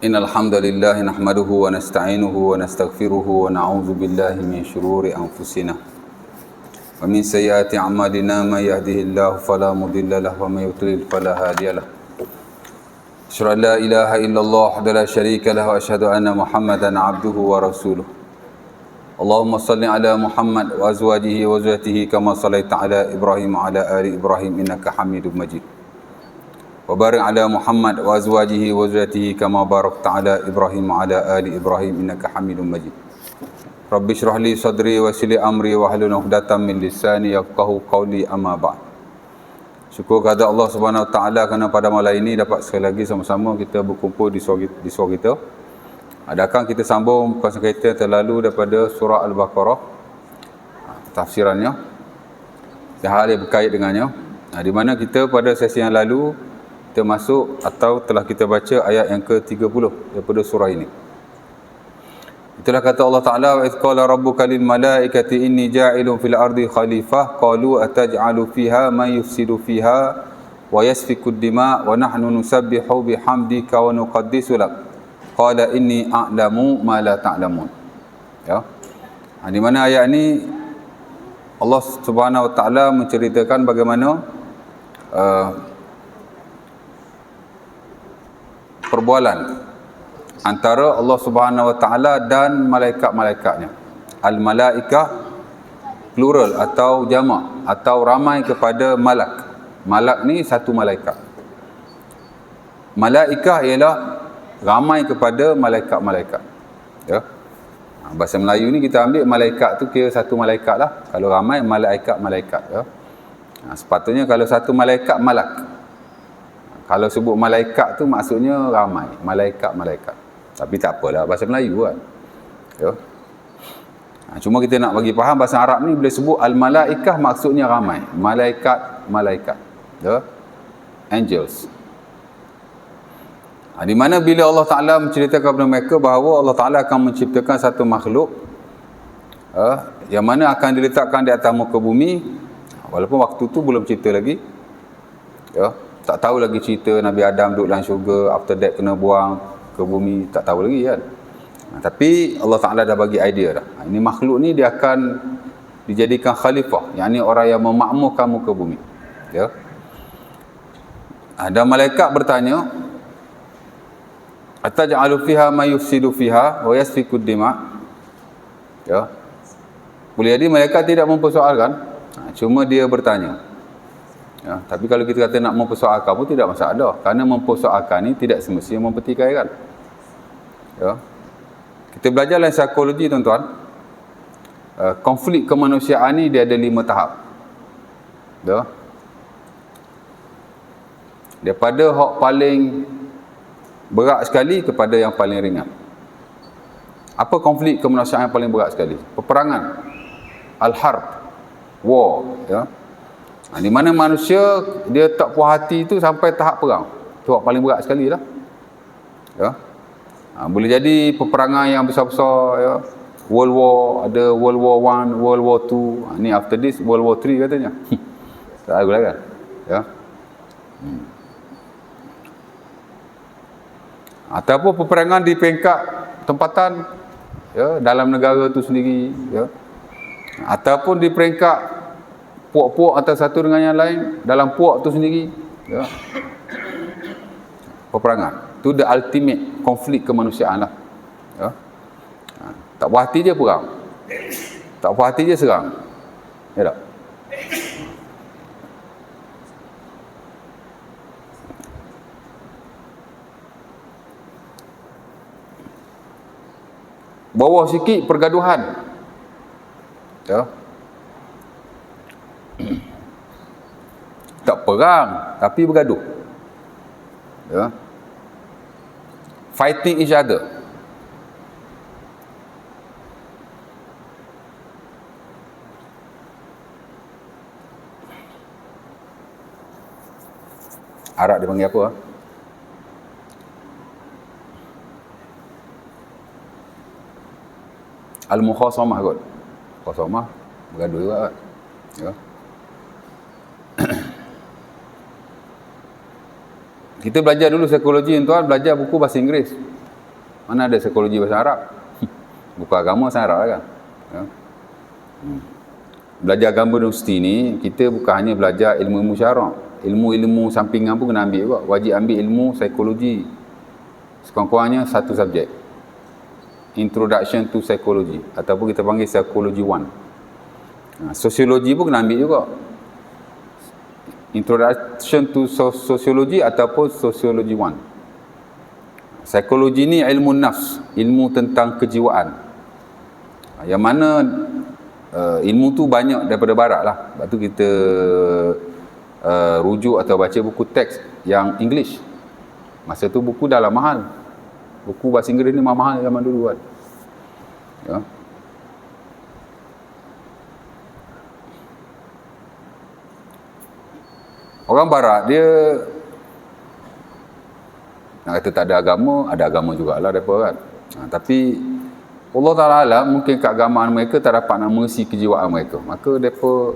إن الحمد لله نحمده ونستعينه ونستغفره ونعوذ بالله من شرور أنفسنا ومن سيئات أعمالنا من يهده الله فلا مضل له ومن يضلل فلا هادي له أشهد أن لا إله إلا الله وحده لا شريك له وأشهد أن محمدا عبده ورسوله اللهم صل على محمد وأزواجه وذريته كما صليت على إبراهيم وعلى آل إبراهيم إنك حميد مجيد وبارك على محمد وأزواجه وذريته كما باركت على إبراهيم وعلى آل إبراهيم إنك حميد مجيد رب اشرح لي صدري ويسر لي أمري واحلل عقدة من لساني يفقهوا قولي أما بعد. Syukur kepada Allah Subhanahu Wa Taala kerana pada malam ini dapat sekali lagi sama-sama kita berkumpul di suara kita. Adakah kita sambung perkongsian kita terlalu daripada surah Al-Baqarah, tafsirannya, hal yang berkait dengannya. Di mana kita pada sesi yang lalu kita masuk atau telah kita baca ayat yang ke-30 daripada surah ini. Itulah kata Allah Ta'ala, wa idh qala rabbuka lil malaikati inni ja'ilun fil ardi khalifah qalu ataj'alu fiha man yufsidu fiha wa yasfiku ad-dima wa nahnu nusabbihu bihamdika wa nuqaddisu lak qala inni a'lamu ma la ta'lamun. Ya. Di mana ayat ini Allah Subhanahu Wa Ta'ala menceritakan bagaimana perbualan antara Allah Subhanahu Wa Taala dan malaikat-malaikatnya. Al-malaikah plural atau jamak atau ramai kepada malak. Malak ni satu malaikat. Malaikah ialah ramai kepada malaikat-malaikat. Ya. Bahasa Melayu ni kita ambil malaikat tu kira satu malaikat lah. Kalau ramai malaikat-malaikat, ya. Sepatutnya kalau satu malaikat malak. Kalau sebut malaikat tu maksudnya ramai, malaikat-malaikat. Tapi tak apalah, bahasa Melayu kan. Ya. Cuma kita nak bagi faham bahasa Arab ni bila sebut al-malaikah maksudnya ramai, malaikat-malaikat. Ya. Angels. Di mana bila Allah Ta'ala menceritakan kepada mereka bahawa Allah Ta'ala akan menciptakan satu makhluk yang mana akan diletakkan di atas muka bumi, walaupun waktu tu belum cerita lagi, ya, tak tahu lagi cerita Nabi Adam duduk dalam syurga, after that kena buang ke bumi, tak tahu lagi kan. Tapi Allah Ta'ala dah bagi idea dah. Ini makhluk ni dia akan dijadikan khalifah, yakni orang yang memakmurkan muka bumi. Ya. Dan malaikat bertanya, ataj'alu fiha ma yufsidu fiha wa yasfiku ad-dima. Ya. Boleh jadi malaikat tidak mempersoalkan, cuma dia bertanya. Ya, tapi kalau kita kata nak mempersoalkan pun tidak masalah, kerana mempersoalkan ni tidak semestinya mempertikaikan. Ya. Kita belajar dalam psikologi tuan-tuan, konflik kemanusiaan ni dia ada 5 tahap. Ya. Daripada hak paling berat sekali kepada yang paling ringan. Apa konflik kemanusiaan yang paling berat sekali? Peperangan, al-harb, war, ya. Di mana manusia dia tak puas hati tu sampai tahap perang. Itu yang paling berat sekali lah. Ya. Boleh jadi peperangan yang besar-besar, ya. World War, ada World War 1, World War 2. Ni after this World War 3 katanya. Tak tahu lah kan. Ya. Ataupun peperangan di peringkat tempatan, ya, dalam negara tu sendiri, ya. Ataupun di peringkat puak-puak antara satu dengan yang lain dalam puak tu sendiri, ya. Peperangan tu the ultimate konflik kemanusiaan lah, ya. Tak puas hati je perang, tak puas hati je serang, ya tak? Bawah sikit pergaduhan, ya. Tak perang tapi bergaduh, ya. Fighting each other. Arab dia panggil apa? Al-mukhasamah kot. Mukhasamah bergaduh juga kan. Ya. Kita belajar dulu psikologi tuan, belajar buku bahasa Inggeris. Mana ada psikologi bahasa Arab? Buku agama bahasa Arab lah kan. Ya. Belajar agama universiti ni, kita bukan hanya belajar ilmu-ilmu syarak. Ilmu-ilmu sampingan pun kena ambil juga. Wajib ambil ilmu psikologi. Sekurang-kurangnya satu subjek. Introduction to Psychology. Ataupun kita panggil Psychology 1. Sosiologi pun kena ambil juga. Introduction to Sociology ataupun Sociology 1. Psikologi ni ilmu nafs, ilmu tentang kejiwaan. Yang mana ilmu tu banyak daripada barat lah. Sebab tu kita rujuk atau baca buku teks yang English. Masa tu buku dah lah mahal. Buku bahasa Inggeris ni mahal zaman dulu kan. Ya. Orang barat dia nak kata tak ada agama jugalah mereka kan. Tapi Allah Ta'ala mungkin keagamaan mereka tak dapat nak mengisi kejiwaan mereka. Maka mereka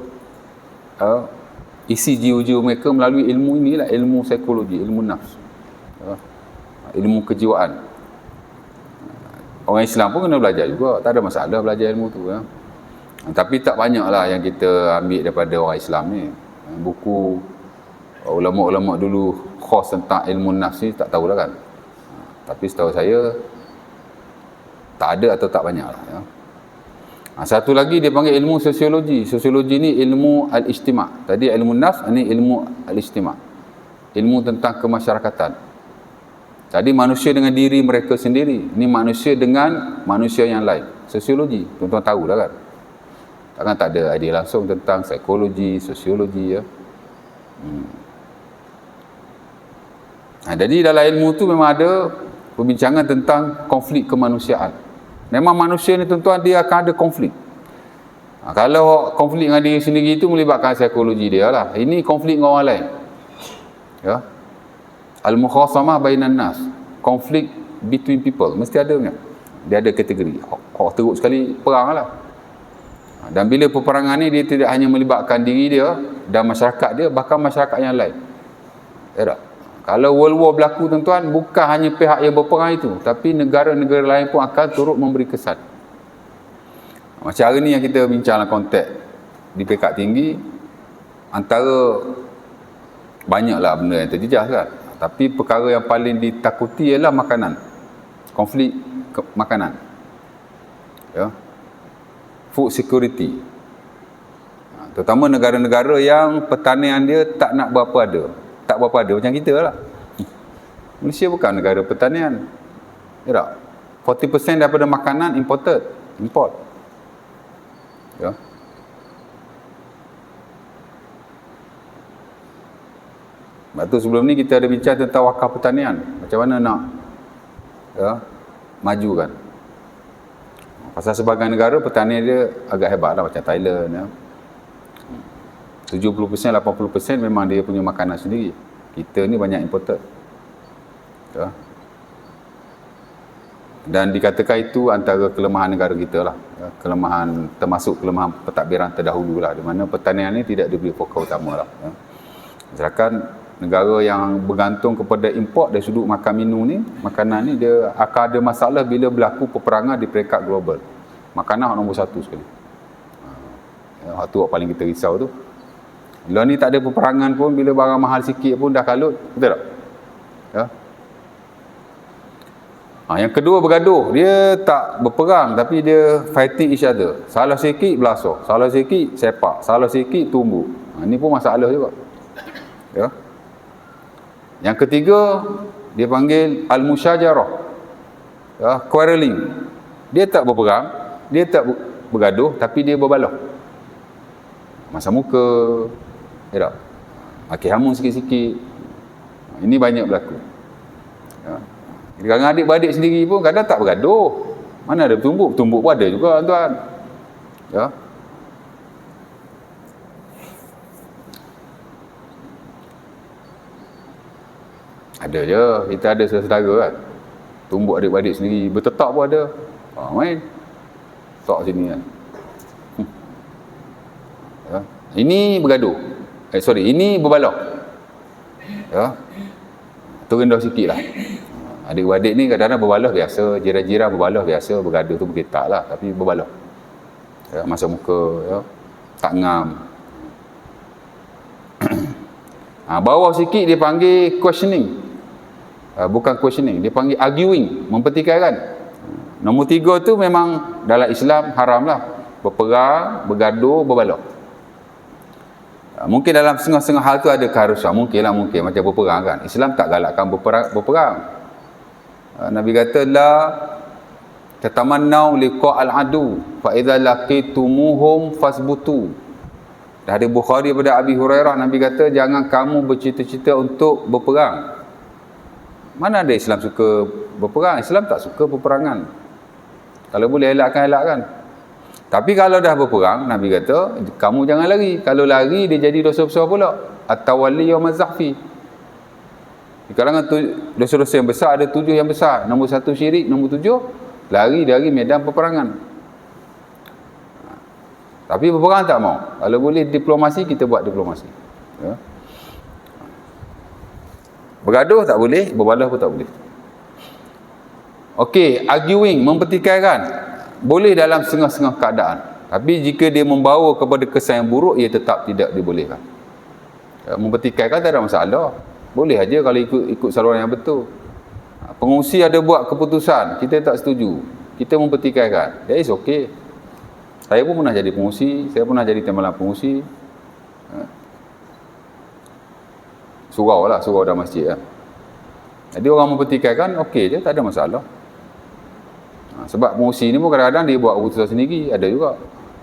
isi jiwa-jiwa mereka melalui ilmu inilah, ilmu psikologi, ilmu nafs. Ilmu kejiwaan. Orang Islam pun kena belajar juga, tak ada masalah belajar ilmu tu ya. Tapi tak banyaklah yang kita ambil daripada orang Islam ni. Buku ulama-ulama dulu khas tentang ilmu nafs ni tak tahulah kan. Tapi setahu saya tak ada atau tak banyak lah ya. Satu lagi dia panggil ilmu sosiologi. Sosiologi ni ilmu al-ijtima'. Tadi ilmu nafs, ni ilmu al-ijtima'. Ilmu tentang kemasyarakatan. Tadi manusia dengan diri mereka sendiri. Ni manusia dengan manusia yang lain. Sosiologi, tuan-tuan tahulah kan. Takkan tak ada idea langsung tentang psikologi, sosiologi ya. Jadi dalam ilmu tu memang ada perbincangan tentang konflik kemanusiaan. Memang manusia ni tuan-tuan dia akan ada konflik. Kalau konflik dengan diri sendiri itu melibatkan psikologi dia lah. Ini konflik dengan orang lain. Ya. Al-mukhasamah bainan nas. Konflik between people. Mesti ada punya. Dia ada kategori. Teruk sekali perang lah. Dan bila peperangan ni dia tidak hanya melibatkan diri dia dan masyarakat dia, bahkan masyarakat yang lain. Ya tak? Kalau World War berlaku tuan-tuan, bukan hanya pihak yang berperang itu, tapi negara-negara lain pun akan turut memberi kesan. Macam hari ni yang kita bincang dalam konteks di peringkat tinggi, antara banyaklah benda yang terjejas kan. Tapi perkara yang paling ditakuti ialah makanan. Konflik makanan. Ya. Food security. Terutama negara-negara yang pertanian dia tak nak berapa ada. Tak berapa ada macam kita lah. Malaysia bukan negara pertanian. Ya tak? 40% daripada makanan imported. Import. Ya. Sebab tu sebelum ni kita ada bincang tentang wakaf pertanian. Macam mana nak maju kan. Pasal sebagian negara pertanian dia agak hebat lah. Macam Thailand ya. 70%, 80% memang dia punya makanan sendiri. Kita ni banyak imported. Ya. Dan dikatakan itu antara kelemahan negara kita lah. Ya. Kelemahan, termasuk kelemahan pentadbiran terdahulu lah. Di mana pertanian ni tidak diberi fokus utama lah. Ya. Misalkan negara yang bergantung kepada import dari sudut makan minum ni, makanan ni dia akan ada masalah bila berlaku peperangan di peringkat global. Makanan nombor satu sekali. Waktu paling kita risau tu. Bila ni tak ada peperangan pun, bila barang mahal sikit pun dah kalut, betul tak? Ya. Yang kedua bergaduh, dia tak berperang tapi dia fighting each other. Salah sikit belasah, salah sikit sepak, salah sikit tumbuk. Ini pun masalah juga. Ya. Yang ketiga, dia panggil al-musyajarah. Ya, quarreling. Dia tak berperang, dia tak bergaduh tapi dia berbalah. Masa muka, ya tak? Maki hamun sikit-sikit. Ini banyak berlaku. Ya. Kadang adik-beradik sendiri pun kadang tak bergaduh. Mana ada bertumbuk? Bertumbuk pun ada juga tuan. Ya. Ada je. Kita ada saudara kan. Tumbuk adik-beradik sendiri. Bertetak pun ada. Main. Tak sini kan. Ya. Ini bergaduh. Ini berbalak. Ya. Tu rendah sikit lah. Adik-adik ni kadang-kadang berbalah biasa, jiran-jiran berbalah biasa, bergaduh tu bergetak lah, tapi berbalah. Ya, masuk muka, ya, tak ngam. Bawah sikit dia panggil questioning. Bukan questioning, dia panggil arguing, mempertikaikan. Nombor 3 tu memang dalam Islam haram lah. Berperang, bergaduh, berbalah. Mungkin dalam setengah-setengah hal tu ada keharusan, mungkin macam berperang kan. Islam tak galakkan berperang. Nabi kata la tatamannau liqa'al adu fa idza laqitumuhum fasbutu. Dari Bukhari daripada Abi Hurairah, Nabi kata jangan kamu bercita-cita untuk berperang. Mana ada Islam suka berperang? Islam tak suka peperangan. Kalau boleh elakkan. Tapi kalau dah berperang, Nabi kata kamu jangan lari. Kalau lari dia jadi dosa besar pula. At-tawalli yawmaz zahfi. Di kalangan dosa-dosa yang besar ada 7 yang besar. Nombor 1 syirik, nombor 7 lari dari medan peperangan. Tapi berperang tak mau. Kalau boleh diplomasi, kita buat diplomasi. Ya. Bergaduh tak boleh, berbalah pun tak boleh. Okey, arguing, mempertikaikan, boleh dalam setengah-setengah keadaan. Tapi jika dia membawa kepada kesan yang buruk, ia tetap tidak dibolehkan. Ya, mempertikaikan tak ada masalah. Boleh aja kalau ikut saluran yang betul. Pengurusi ada buat keputusan, kita tak setuju, kita mempertikaikan. That is okay. Saya pun pernah jadi pengurusi, saya pernah jadi timbalan pengurusi. Surau dalam masjid lah. Jadi orang mempertikaikan, okey je, tak ada masalah. Sebab pengurusi ni pun kadang-kadang dia buat keputusan sendiri, ada juga.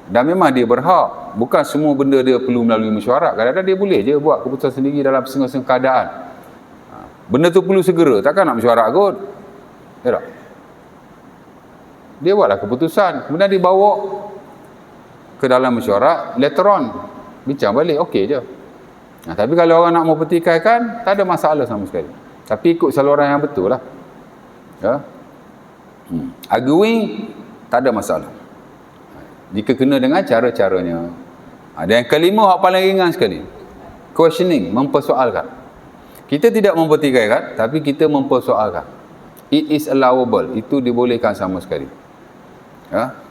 Dan memang dia berhak. Bukan semua benda dia perlu melalui mesyuarat. Kadang-kadang dia boleh je buat keputusan sendiri dalam setengah-setengah keadaan. Benda tu perlu segera, takkan nak mesyuarat kot. Ya tak? Dia buatlah keputusan, kemudian dia bawa ke dalam mesyuarat, later on bincang balik, okey je. Tapi kalau orang nak mempertikaikan, tak ada masalah sama sekali. Tapi ikut saluran yang betul lah. Ya? Arguing, tak ada masalah. Jika kena dengan cara-caranya. Dan yang kelima, yang paling ringan sekali. Questioning, mempersoalkan. Kita tidak mempertikaikan, tapi kita mempersoalkan. It is allowable. Itu dibolehkan sama sekali. Ya?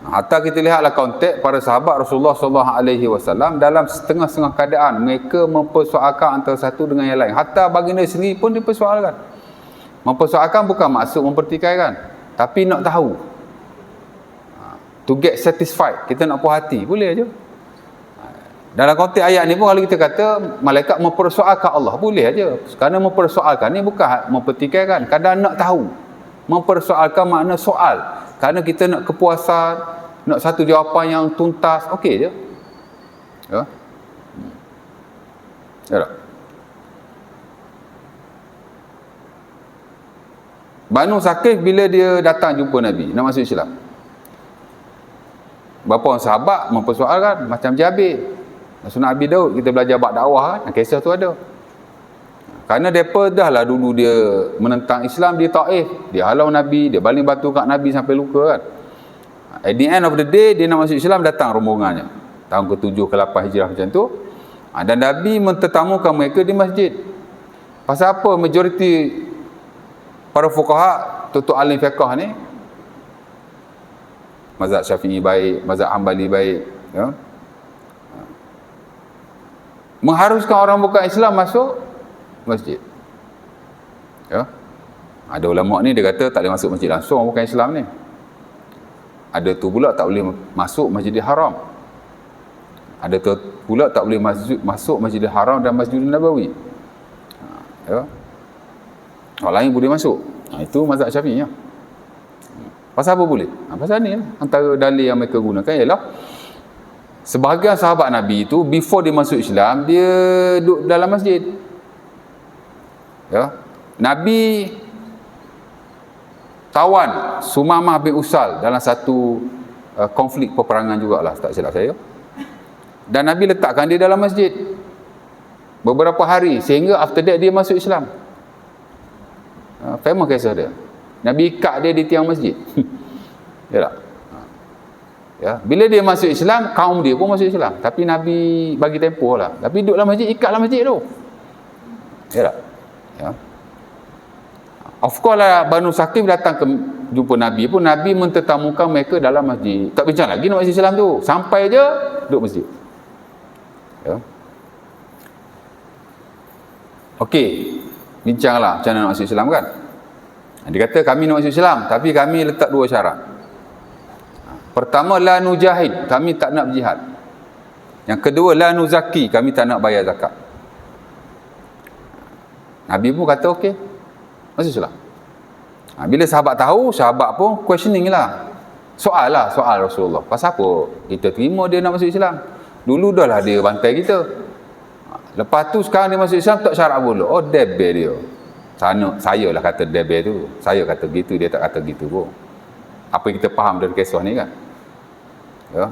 Hatta kita lihatlah konteks para sahabat Rasulullah SAW dalam setengah-setengah keadaan mereka mempersoalkan antara satu dengan yang lain. Hatta baginda sendiri pun dipersoalkan. Mempersoalkan bukan maksud mempertikaikan, tapi nak tahu. To get satisfied, kita nak puas hati, boleh aja. Dalam konteks ayat ni pun kalau kita kata malaikat mempersoalkan Allah, boleh aja. Kerana mempersoalkan ni bukan mempertikaikan, kadang nak tahu. Mempersoalkan makna soal. Kerana kita nak kepuasan, nak satu jawapan yang tuntas, okey je. Ya. Ya tak? Banu Saqif bila dia datang jumpa Nabi, nak masuk Islam. Berapa orang sahabat mempersoalkan, macam Jabir. Sunnah Abi Daud, kita belajar bab dakwah kan, kisah tu ada. Kerana mereka dah lah dulu dia menentang Islam, dia Taif, dia halau Nabi, dia baling batu kat Nabi sampai luka kan. At the end of the day, dia nak masuk Islam, datang rombongannya. Tahun ke-7, ke-8 Hijrah macam tu. Dan Nabi mentetamukan mereka di masjid. Pasal apa majoriti para fuqaha, tutup alim fiqah ni, mazhab Syafi'i baik, mazhab Hanbali baik, ya, mengharuskan orang bukan Islam masuk masjid. Ya. Ada ulama ni dia kata tak boleh masuk masjid langsung bukan Islam ni. Ada tu pula tak boleh masuk Masjidil Haram. Ada tu pula tak boleh masuk Masjidil Haram dan Masjidil Nabawi. Ya. Orang lain boleh masuk. Itu mazhab Syafi'i ya. Pasal apa boleh? Pasal ni lah. Antara dalil yang mereka gunakan ialah sebahagian sahabat Nabi itu before dia masuk Islam, dia duduk dalam masjid. Ya. Nabi tawan Sumamah bin Usal dalam satu konflik peperangan jugalah, tak silap saya. Dan Nabi letakkan dia dalam masjid beberapa hari sehingga after that dia masuk Islam. Famous kisah dia. Nabi ikat dia di tiang masjid. Ya tak? Ya, bila dia masuk Islam, kaum dia pun masuk Islam. Tapi Nabi bagi tempoh lah. Tapi duduk dalam masjid, ikatlah masjid tu. Ya tak? Ya. Of course lah, Banu Saqif datang ke jumpa Nabi pun, Nabi mentetamukan mereka dalam masjid. Tak bincang lagi nak masuk Islam tu. Sampai je duduk masjid. Ya. Okey, bincanglah macam mana nak masuk Islam kan. Dia kata kami nak masuk Islam, tapi kami letak 2 syarat. Pertama, la nujahid, kami tak nak berjihad. Yang kedua, la nuzaki, kami tak nak bayar zakat. Nabi pun kata okey, masuk Islam. Bila sahabat tahu, sahabat pun questioning lah. Soal Rasulullah. Pasal apa kita terima dia nak masuk Islam? Dulu dah lah dia bantai kita. Lepas tu sekarang dia masuk Islam tak syarat pula. Oh, debel dia. Saya lah kata debel tu. Saya kata gitu, dia tak kata gitu pun. Apa yang kita faham dari kisah ni kan? Ya.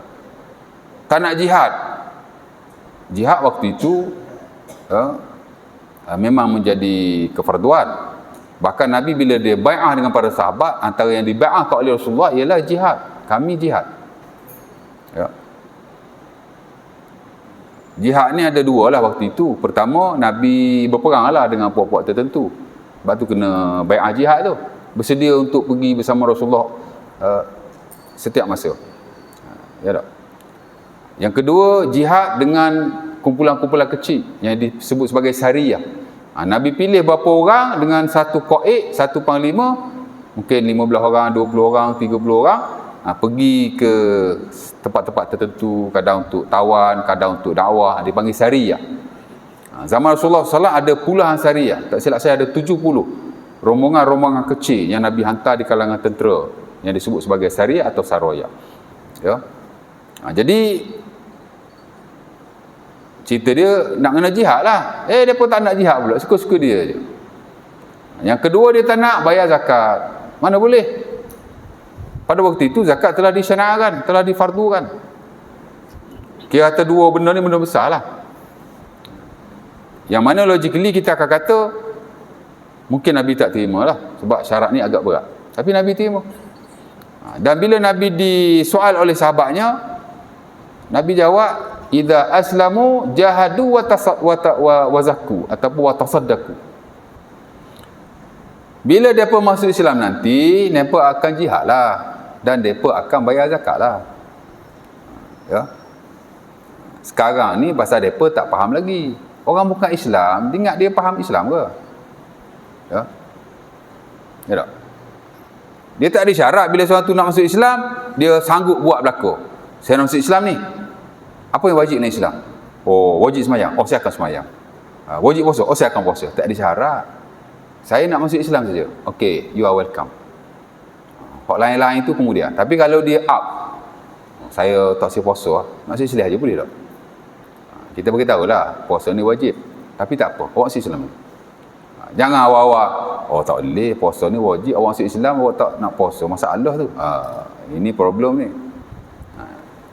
Tak nak jihad. Jihad waktu itu memang menjadi kefarduan. Bahkan Nabi bila dia bai'ah dengan para sahabat, antara yang dibai'ahkan oleh Rasulullah ialah jihad. Kami jihad. Ya. Jihad ni ada 2 lah waktu itu. Pertama, Nabi berperang lah dengan puak-puak tertentu. Sebab tu kena bai'ah jihad tu. Bersedia untuk pergi bersama Rasulullah setiap masa. Ya tak? Yang kedua, jihad dengan kumpulan-kumpulan kecil yang disebut sebagai sariyah. Nabi pilih berapa orang dengan satu qaid, satu panglima, mungkin 15 orang, 20 orang, 30 orang, pergi ke tempat-tempat tertentu, kadang untuk tawan, kadang untuk dakwah, dipanggil sariyah. Zaman Rasulullah SAW ada puluhan sariyah, tak silap saya ada 70 rombongan-rombongan kecil yang Nabi hantar di kalangan tentera yang disebut sebagai sariyah atau saroya. Ya. Jadi cerita dia nak kena jihad lah. Dia pun tak nak jihad pula, suka-suka dia je. Yang kedua, dia tak nak bayar zakat. Mana boleh? Pada waktu itu zakat telah disyariatkan, telah difardukan. Kira kata 2 benda ni benda besar lah. Yang mana logically kita akan kata mungkin Nabi tak terima lah, sebab syarat ni agak berat. Tapi Nabi terima. Dan bila Nabi disoal oleh sahabatnya, Nabi jawab, idza aslamu jahadu wa zakku ataupun wa tasaddaqu. Bila depa masuk Islam nanti, depa akan jihad lah dan depa akan bayar zakat lah. Ya. Sekarang ni pasal depa tak faham lagi. Orang bukan Islam, dia ingat dia faham Islam ke? Ya. Ya tak? Dia tak ada syarat bila seorang tu nak masuk Islam, dia sanggup buat belaka. Saya nak masuk Islam ni. Apa yang wajib dalam Islam? Oh, wajib semayang. Oh, saya akan semayang. Wajib puasa. Oh, saya akan puasa. Tak ada syarat. Saya nak masuk Islam saja. Okey, you are welcome. Hak lain-lain itu kemudian. Tapi kalau dia up, saya tak siap puasa, nak masuk Islam aja boleh tak? Kita beritahu lah, puasa ni wajib. Tapi tak apa, awak masuk Islam. Jangan awak-awak, oh tak boleh, puasa ni wajib, awak masuk Islam, awak tak nak puasa. Masalah tu. Ini problem ni.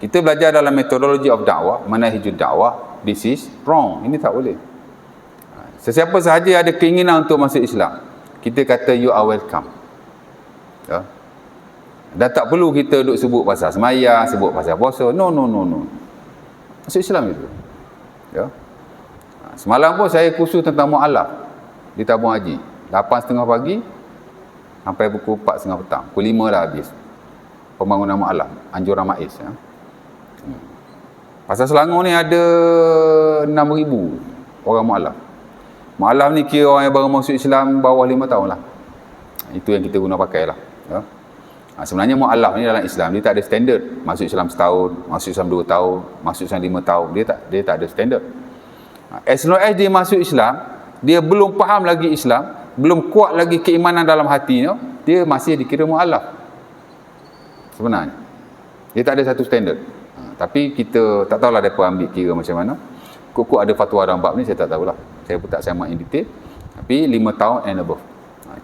Kita belajar dalam metodologi of dakwah, manhajud dakwah, this is wrong. Ini tak boleh. Sesiapa sahaja ada keinginan untuk masuk Islam, kita kata you are welcome. Ya. Dan tak perlu kita duk sebut pasal sembahyang, sebut pasal puasa. No. Masuk Islam itu. Ya. Semalam pun saya kursus tentang mu'alaf di tabung haji. 8.30 pagi sampai pukul 4.30 petang. Pukul 5 dah habis. Pembangunan mu'alaf, anjuran MAIS. Ya. Pasal Selangor ni ada 6,000 orang mu'alaf. Mu'alaf ni kira orang yang baru masuk Islam bawah 5 tahun lah. Itu yang kita guna pakai lah. Ya. Sebenarnya mu'alaf ni dalam Islam, dia tak ada standard. Masuk Islam setahun, masuk Islam 2 tahun, masuk Islam 5 tahun. Dia tak ada standard. As long as dia masuk Islam, dia belum faham lagi Islam, belum kuat lagi keimanan dalam hatinya, dia masih dikira mu'alaf. Sebenarnya. Dia tak ada satu standard. Tapi kita tak tahulah mereka ambil kira macam mana. Kok ada fatwa dalam bab ni, saya tak tahulah. Saya pun tak semak in detail. Tapi 5 tahun and above.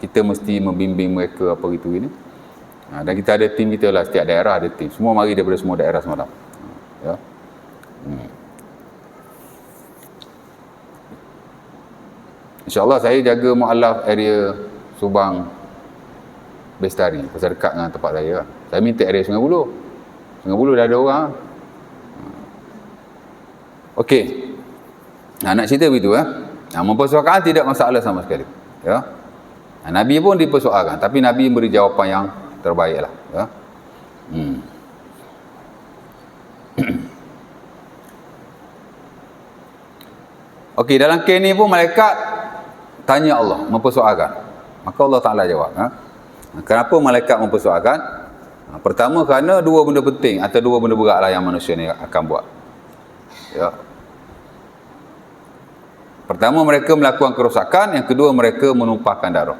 Kita mesti membimbing mereka apa gitu gini. Dan kita ada tim kita lah, setiap daerah ada tim. Semua mari daripada semua daerah semalam. Ya. InsyaAllah saya jaga mu'alaf area Subang Bestari, pasal dekat dengan tempat saya. Saya minta area Sungai Buloh. Sungai Buloh dah ada orang. Okey. Nak cerita begitu mempersoalkan tidak masalah sama sekali. Ya. Nabi pun dipersoalkan, tapi Nabi beri jawapan yang terbaik lah. Ya. Okey, dalam kes ni pun malaikat tanya Allah, mempersoalkan. Maka Allah Ta'ala jawab. Kenapa malaikat mempersoalkan? Pertama, kerana dua benda penting atau dua benda berat lah yang manusia ni akan buat. Ya. Pertama, mereka melakukan kerosakan. Yang kedua, mereka menumpahkan darah.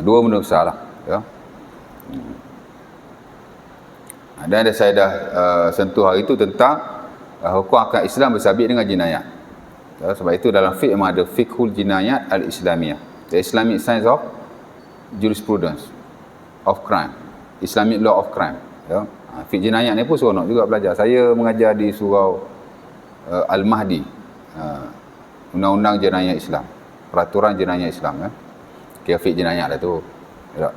Dua benda besar lah. Ya. Dan saya dah sentuh hari itu tentang hukum akad Islam bersabit dengan jinayat. Ya, sebab itu dalam fiqh memang ada fiqhul jinayat al-islamiyah, the Islamic science of jurisprudence of crime, Islamic law of crime. Ya. Fiqh jinayat ni pun seronok juga belajar. Saya mengajar di surau Al-Mahdi, undang-undang jenayah Islam, peraturan jenayah Islam. Ya. Kira fiqh jinayat lah tu. Ya.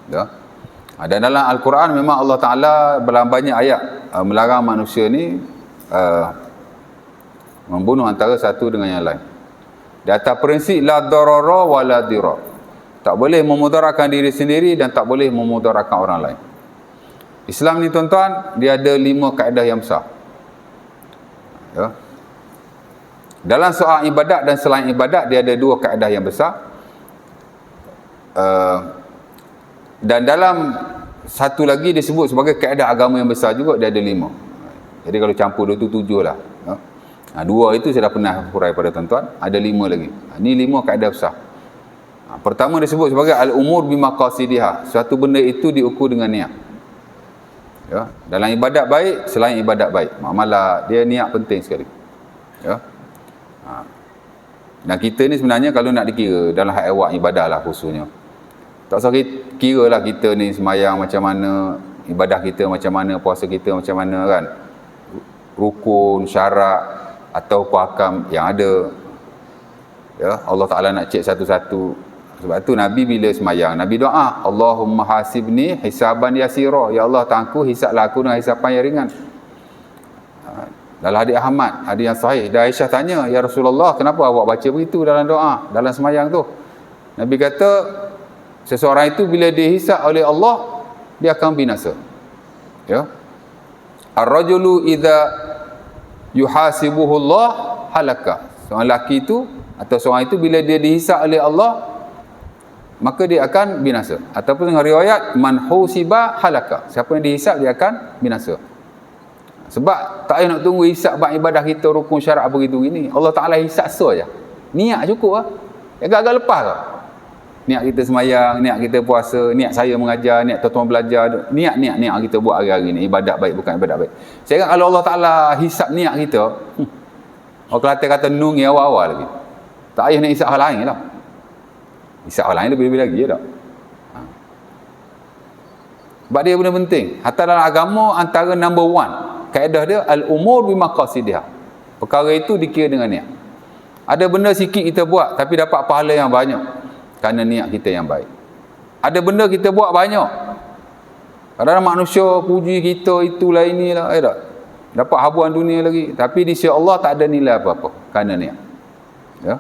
Ya. Dan dalam Al-Quran memang Allah Ta'ala dalam banyak ayat melarang manusia ni membunuh antara satu dengan yang lain. Di atas prinsip la darara wa la dirar. Tak boleh memudaratkan diri sendiri dan tak boleh memudaratkan orang lain. Islam ni tuan-tuan, dia ada 5 kaedah yang besar. Ya. Dalam soal ibadat dan selain ibadat, dia ada 2 kaedah yang besar. Dan dalam satu lagi disebut sebagai kaedah agama yang besar juga, dia ada 5. Jadi kalau campur 2 tu 7 lah. Ya. 2 itu saya dah pernah hurai pada tuan-tuan, ada 5 lagi. Ini 5 kaedah besar. Pertama disebut sebagai al-umur bimaqasidiha. Suatu benda itu diukur dengan niat. Ya. Dalam ibadat baik, selain ibadat baik, muamalah, dia niat penting sekali. Ya. Dan kita ni sebenarnya kalau nak dikira dalam hak awak ibadah lah khususnya, tak usah kira lah kita ni semayang macam mana, ibadah kita macam mana, puasa kita macam mana kan, rukun, syarat atau ahkam yang ada. Ya, Allah Ta'ala nak cek satu-satu. Sebab tu Nabi bila semayang, Nabi doa, Allahumma hasibni hisaban yasira. Ya Allah, Ta'ala hisablah aku dengan hisaban yang ringan. Dalam hadis Ahmad, hadis yang sahih, dan Aisyah tanya, ya Rasulullah, kenapa awak baca begitu dalam doa, dalam semayang tu? Nabi kata, seseorang itu bila dihisab oleh Allah, dia akan binasa. Ya. Ar-rajulu idza yuhasibuhullah halaka. Seorang lelaki itu atau seorang itu bila dia dihisab oleh Allah, maka dia akan binasa. Ataupun dengan riwayat man husiba halaka. Siapa yang dihisab dia akan binasa. Sebab tak payah nak tunggu hisab bab ibadah kita, rukun syarat begitu gini. Allah Ta'ala hisab saja. Niat cukup lah. Agak-agak lepas lah. Niat kita semayang, niat kita puasa, niat saya mengajar, niat tuan-tuan belajar, niat kita buat hari-hari ni, ibadat baik bukan ibadat baik. Saya ingat kalau Allah Ta'ala hisap niat kita, orang Kelantan kata nungi awal-awal lagi. Tak payah nak hisap hal lain lah. Hisap hal lain lebih-lebih lagi je tak. Sebab dia benda penting. Hatta dalam agama antara number 1 kaedah dia al-umur bimaqasidiha. Perkara itu dikira dengan niat. Ada benda sikit kita buat tapi dapat pahala yang banyak kerana niat kita yang baik. Ada benda kita buat banyak, kadang-kadang manusia puji kita itulah inilah, tak? Dapat habuan dunia lagi, tapi di sisi Allah tak ada nilai apa-apa kerana niat. Ya.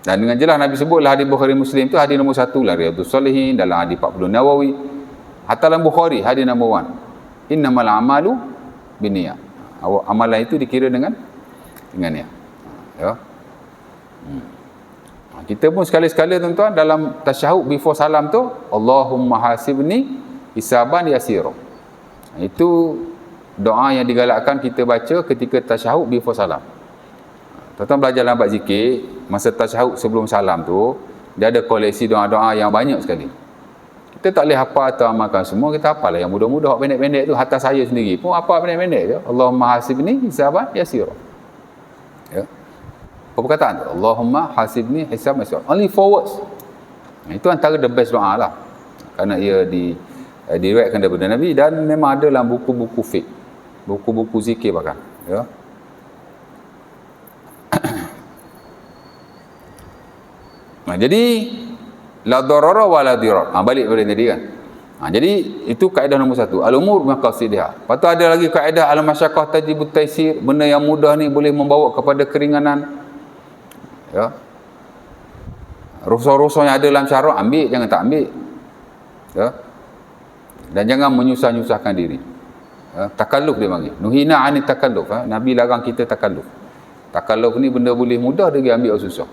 Dan dengan jelas Nabi sebutlah hadis Bukhari Muslim tu hadis nombor 1 lah, Riyadhus Shalihin, dalam hadis 40 Nawawi, hatta dalam Bukhari hadis nombor 1, innamal a'malu binniyat. Amalan itu dikira dengan niat. Ya. Kita pun sekali-sekala tuan-tuan dalam tasyahud before salam tu, Allahumma hasibni hisaban yasira. Itu doa yang digalakkan kita baca ketika tasyahud before salam. Tuan-tuan belajar dalam bab zikir, masa tasyahud sebelum salam tu, dia ada koleksi doa-doa yang banyak sekali. Kita tak boleh hafal atau amalkan semua, kita hafal lah yang mudah-mudah, pendek-pendek tu. Hatta saya sendiri pun hafal pendek-pendek je. Allahumma hasibni hisaban yasira. Ya. Apa perkataan tu? Allahumma hasibni hisaban yasira. Only 4 words. Itu antara the best doa lah. Kerana ia diriwayatkan daripada Nabi dan memang ada dalam buku-buku fiqh, buku-buku zikir bahkan. Ya. Jadi la darara wa la dirar. Balik pada tadi kan. Jadi itu kaedah nombor 1, al-umur maqasidiha. Lepas tu ada lagi kaedah al-masyaqqah tajibut taysir, benda yang mudah ni boleh membawa kepada keringanan. Ya. Rosor-rosor yang ada dalam syarak ambil, jangan tak ambil. Ya? Dan jangan menyusah-nyusahkan diri. Takalluf dia panggil. Nuhina anit takalluf. Nabi larang kita takalluf. Takalluf ni benda boleh mudah, dia ambil susah.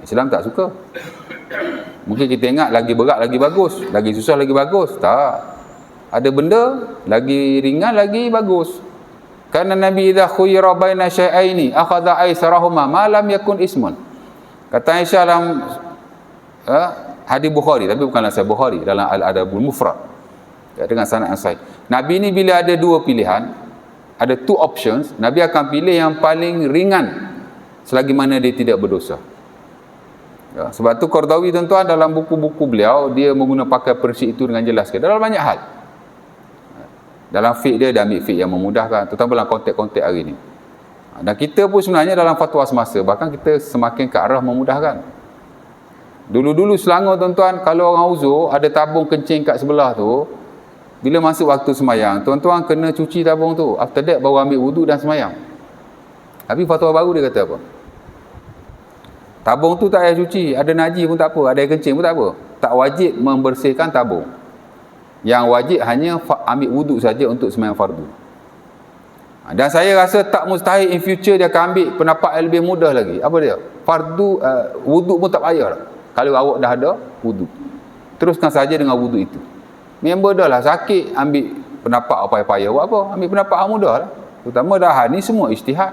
Islam tak suka. Mungkin kita ingat lagi berat lagi bagus, lagi susah lagi bagus. Tak. Ada benda lagi ringan lagi bagus. Karena Nabi idza khuyira baina syai'aini akhadha aisarahuma ma lam yakun ismun. Kata Aisyah dalam hadis Bukhari, tapi bukanlah Sahih Bukhari, dalam Al-Adabul Mufrad. Ya, dengan sanad yang sahih. Nabi ni bila ada dua pilihan, ada two options, Nabi akan pilih yang paling ringan selagi mana dia tidak berdosa. Ya, sebab tu Qardawi tuan-tuan dalam buku-buku beliau dia menggunakan pakai prinsip itu dengan jelas dalam banyak hal. Dalam fiqh dia ambil fiqh yang memudahkan, terutama dalam konteks-konteks hari ni. Dan kita pun sebenarnya dalam fatwa semasa, bahkan kita semakin ke arah memudahkan. Dulu-dulu Selangor tuan-tuan, kalau orang uzur ada tabung kencing kat sebelah tu, bila masuk waktu semayang, tuan-tuan kena cuci tabung tu. After that baru ambil wudu dan semayang. Tapi fatwa baru dia kata apa? Tabung tu tak payah cuci, ada najis pun tak apa, ada air kencing pun tak apa. Tak wajib membersihkan tabung. Yang wajib hanya ambil wuduk saja untuk sembahyang fardu. Dan saya rasa tak mustahil in future dia akan ambil pendapat yang lebih mudah lagi. Apa dia? Fardu, wuduk pun tak payah lah. Kalau awak dah ada wuduk, teruskan saja dengan wuduk itu. Member dah lah sakit, ambil pendapat apa payah buat apa? Ambil pendapat yang mudah lah. Terutama dah ni semua ijtihad.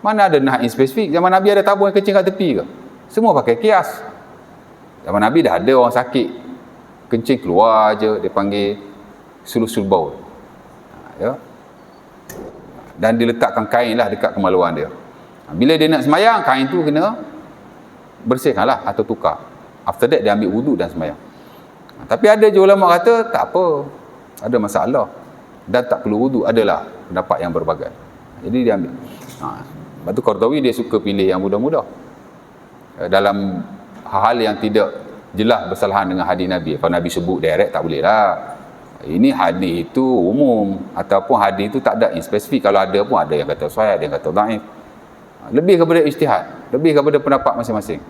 Mana ada nah spesifik. Zaman Nabi ada tabung yang kecil kat tepi ke? Semua pakai kias. Zaman Nabi dah ada orang sakit, kencing keluar je, dia panggil sulusul baul. Ya. Dan diletakkan kain lah dekat kemaluan dia. Bila dia nak semayang, kain tu kena bersihkan lah atau tukar. After that dia ambil wuduk dan semayang. Tapi ada je ulama kata tak apa, ada masalah dan tak perlu wuduk, adalah pendapat yang berbagai. Jadi dia ambil. Sebab tu Qardawi dia suka pilih yang mudah-mudah. Dalam hal yang tidak jelas bersalahan dengan hadis Nabi. Kalau Nabi sebut direct tak boleh lah. Ini hadis itu umum, ataupun hadis itu tak ada yang spesifik. Kalau ada pun ada yang kata sahih, ada yang kata dhaif. Lebih kepada ijtihad, lebih kepada pendapat masing-masing.